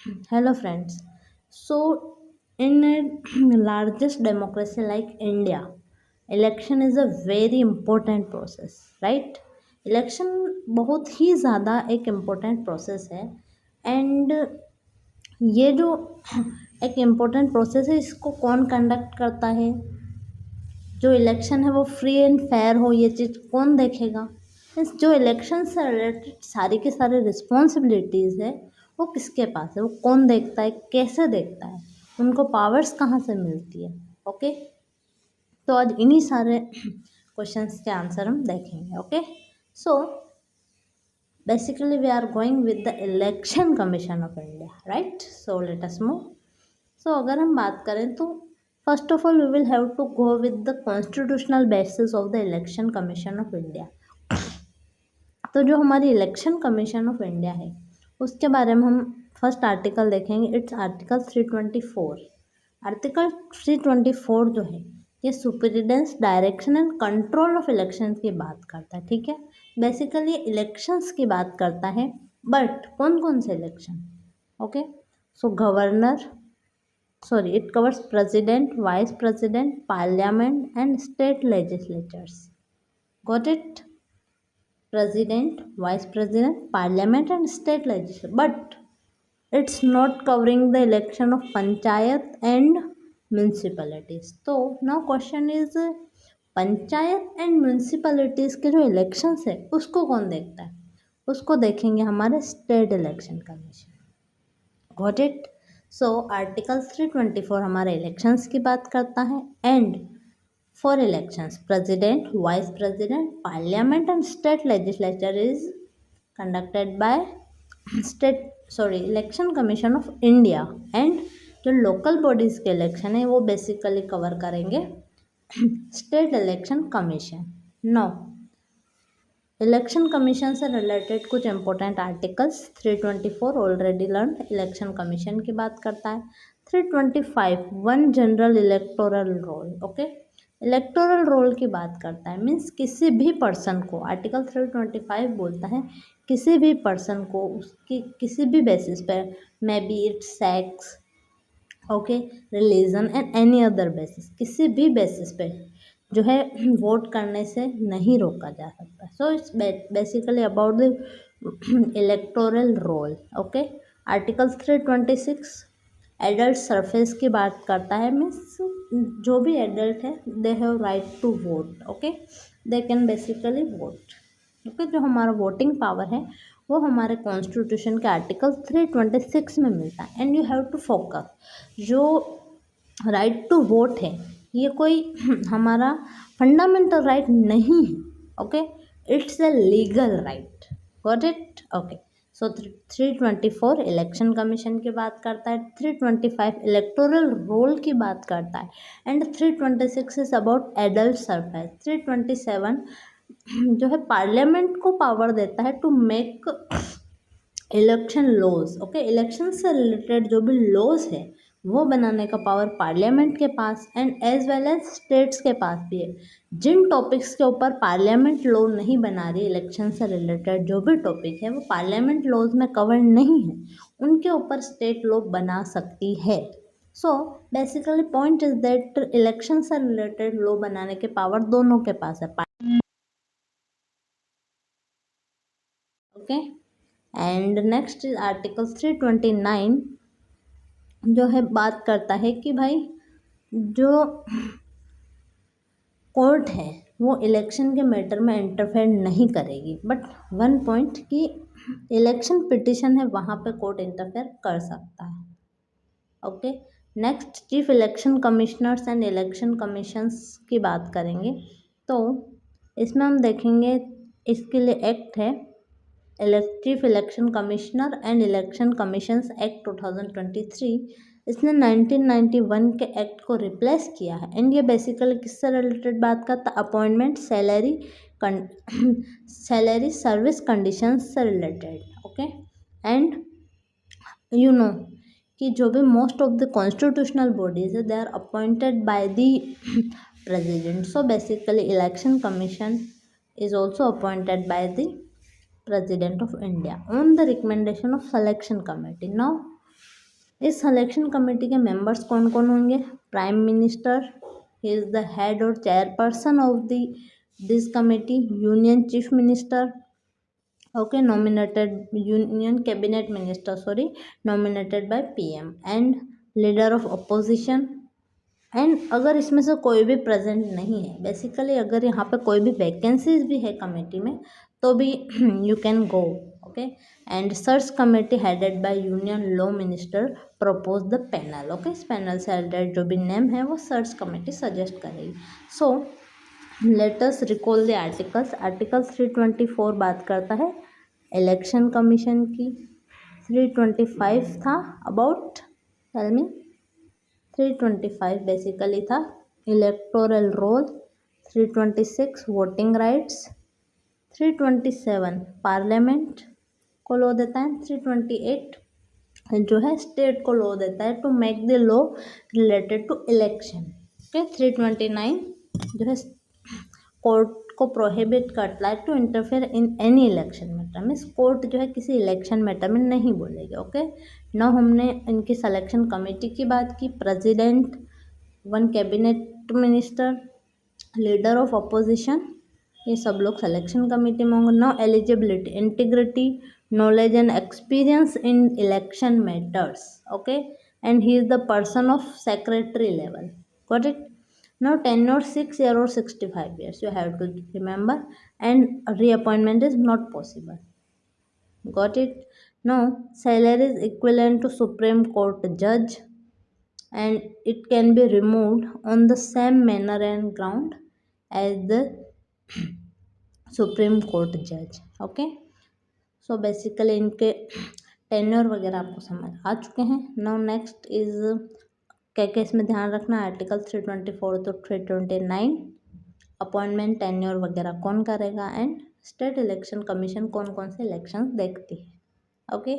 Hello friends. So in a largest democracy like India, election is a very important process, right? Election बहुत ही ज़्यादा एक important process है and ये जो एक इम्पोर्टेंट प्रोसेस है इसको कौन कंडक्ट करता है, जो इलेक्शन है वो फ्री एंड फेयर हो, ये चीज़ कौन देखेगा। इस जो इलेक्शन से रिलेटेड सारी के सारे रिस्पॉन्सिबिलिटीज़ है वो किसके पास है, वो कौन देखता है, कैसे देखता है, उनको पावर्स कहाँ से मिलती है। ओके, तो आज इन्हीं सारे क्वेश्चंस के आंसर हम देखेंगे। Okay, so basically we are going with the election commission of India, right. So let us move. So अगर हम बात करें तो first of all we will have to go with the constitutional basis of the election commission of India. तो जो हमारी election commission of India है उसके बारे में हम फर्स्ट आर्टिकल देखेंगे। It's article 324। आर्टिकल 324 जो है ये superintendence direction and control of election की बात करता है। ठीक है, बेसिकली इलेक्शंस की बात करता है, बट कौन कौन से election. Okay, so governor, sorry, it covers president, vice president, parliament and state legislatures. Got it? President, vice president, parliament and state legislature, but it's not covering the election of panchayat and municipalities. So now question is, panchayat and municipalities के जो elections है उसको कौन देखता है, उसको देखेंगे हमारे state election commission. Got it. So article 324 हमारे इलेक्शंस की बात करता है and for elections president, vice president, parliament and state legislature is conducted by election commission of India. And जो लोकल बॉडीज़ के इलेक्शन है वो बेसिकली कवर करेंगे state election commission. No, election commission से रिलेटेड कुछ important articles 324 already learn election commission की बात करता है। 325 one general electoral roll. Okay, electoral roll की बात करता है, मीन्स किसी भी पर्सन को, आर्टिकल 325 बोलता है किसी भी पर्सन को उसकी किसी भी बेसिस पर, may be it sex, okay, religion and any other basis, किसी भी बेसिस पे जो है वोट करने से नहीं रोका जा सकता। So it's basically about the electoral roll. Okay, article 326 adult suffrage की बात करता है, मीन्स जो भी एडल्ट है they have right to vote. Okay, they can basically vote. Okay, जो हमारा वोटिंग पावर है वो हमारे कॉन्स्टिट्यूशन के आर्टिकल 326 में मिलता है। And you have to focus, जो राइट टू वोट है ये कोई हमारा फंडामेंटल राइट नहीं है। Okay, it's a legal right. Got it? Okay, so 324 election commission की बात करता है, 325 इलेक्टोरल रोल की बात करता है and 326 is about adult suffrage. 327 जो है पार्लियामेंट को पावर देता है to make election laws. Okay, election से रिलेटेड जो भी लॉज है वो बनाने का पावर पार्लियामेंट के पास and as well as states के पास भी है। जिन टॉपिक्स के ऊपर पार्लियामेंट लॉ नहीं बना रही, इलेक्शन से रिलेटेड जो भी टॉपिक है वो पार्लियामेंट लॉज में कवर नहीं है, उनके ऊपर स्टेट लॉ बना सकती है। So basically point is that election से रिलेटेड लॉ बनाने के पावर दोनों के पास है। Okay, and next is article 329 जो है बात करता है कि भाई जो कोर्ट है वो इलेक्शन के मैटर में इंटरफेयर नहीं करेगी, बट वन पॉइंट कि इलेक्शन पिटिशन है वहाँ पे कोर्ट इंटरफेयर कर सकता है। Okay, next chief election commissioners and election commissions की बात करेंगे तो इसमें हम देखेंगे इसके लिए एक्ट है chief election commissioner and election commissions act 2023। इसने 1991 के एक्ट को रिप्लेस किया है एंड ये बेसिकली किससे रिलेटेड बात करता है, अपॉइंटमेंट, सैलरी सर्विस कंडीशंस से related. Okay, and you know कि जो भी most of the constitutional bodies है they are appointed by the president. So basically election commission is also appointed by the President of India on the recommendation of selection committee. Now इस selection committee के मेंबर्स कौन कौन होंगे? Prime minister, he is the head और chairperson of the this committee. Union chief minister, okay, nominated union cabinet minister, sorry, nominated by PM, and leader of opposition. And अगर इसमें से कोई भी प्रेजेंट नहीं है, बेसिकली अगर यहाँ पे कोई भी वैकेंसीज भी है कमेटी में तो भी you can go. Okay. And search committee headed by union law minister propose the panel. Okay. इस पैनल से हेडेड जो भी नेम है वो सर्च कमेटी सजेस्ट करेगी. सो let us recall the articles. Article 324 बात करता है इलेक्शन कमीशन की. 325 था अबाउट, टेल मी. 325 बेसिकली था electoral roll. 326 voting rights. 327 parliament को लॉ देता है. 328 जो है स्टेट को लॉ देता है to make the law related to election. Okay. 329 जो है कोर्ट को प्रोहिबिट करता है to interfere in any election matter. Means court जो है किसी इलेक्शन मैटर में नहीं बोलेगी. ओके. ना हमने इनकी सिलेक्शन कमेटी की बात की. President, one cabinet minister, leader of opposition, ये सब लोग सिलेक्शन कमेटी में होंगे. No eligibility, integrity, knowledge and experience in election matters. Okay. And he is the person of secretary level. Got it. Now tenure 6 year or 65 years you have to remember, and reappointment is not possible. Got it. Now salary is equivalent to Supreme Court judge, and it can be removed on the same manner and ground as the Supreme Court judge. Okay. So basically इनके tenure वगैरह आपको समझ आ चुके हैं. Now next is क्या क्या इसमें ध्यान रखना. आर्टिकल 324 तो 329 अपॉइंटमेंट, टेन्योर वगैरह कौन करेगा, एंड स्टेट इलेक्शन कमीशन कौन कौन से इलेक्शन देखती है. ओके.